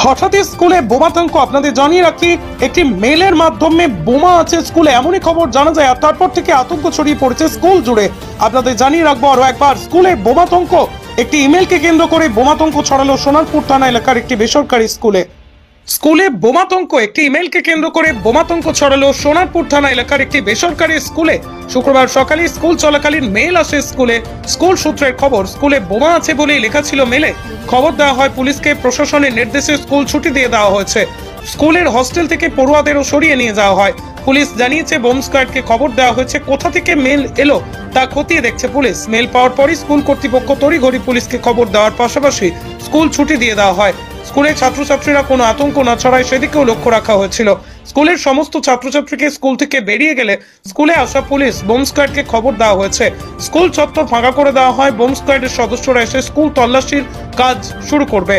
হঠাৎই স্কুলে বোমাতঙ্ক। আপনাদের জানিয়ে রাখি, একটি মেলের মাধ্যমে বোমা আছে স্কুলে, এমনই খবর জানা যায়। আর তারপর থেকে আতঙ্ক ছড়িয়ে পড়েছে স্কুল জুড়ে। আপনাদের জানিয়ে রাখবো আরো একবার, স্কুলে বোমাতঙ্ক। একটি ইমেলকে কেন্দ্র করে বোমাতঙ্ক ছড়ালো সোনারপুর থানা এলাকার একটি বেসরকারি স্কুলে। স্কুলে বোমাতঙ্ক, একটি ইমেলকে কেন্দ্র করে বোমাতঙ্ক ছড়ালো সোনারপুর থানা এলাকার একটি বেসরকারি স্কুলে। শুক্রবার সকালে স্কুল চলাকালীন মেল আসে স্কুলে। স্কুল সূত্রের খবর, স্কুলে বোমা আছে বলেই লেখা ছিল মেলে। খবর দেওয়া হয় পুলিশকে। প্রশাসনের নির্দেশে স্কুল ছুটি দিয়ে দেওয়া হয়েছে। স্কুলের হস্টেল থেকে পড়ুয়াদেরও সরিয়ে নিয়ে যাওয়া হয়। পুলিশ জানিয়েছে বোম স্কোয়াডকে খবর দেওয়া হয়েছে। কোথা থেকে মেল এলো তা খতিয়ে দেখছে পুলিশ। মেল পাওয়ার পরই স্কুল কর্তৃপক্ষ তড়িঘড়ি পুলিশকে খবর দেওয়ার পাশাপাশি স্কুল ছুটি দিয়ে দেওয়া হয়। স্কুলের ছাত্রছাত্রীরা কোনো আতঙ্ক না ছড়ায় সেদিকেও লক্ষ্য রাখা হয়েছিল। স্কুলের সমস্ত ছাত্রছাত্রীকে স্কুল থেকে বেরিয়ে গেলে স্কুলে আসা পুলিশ বোম স্কোয়াডকে খবর দেওয়া হয়েছে। স্কুল চত্বর ফাঁকা করে দেওয়া হয়। বোম স্কোয়াডের সদস্যরা এসে স্কুল তল্লাশির কাজ শুরু করবে।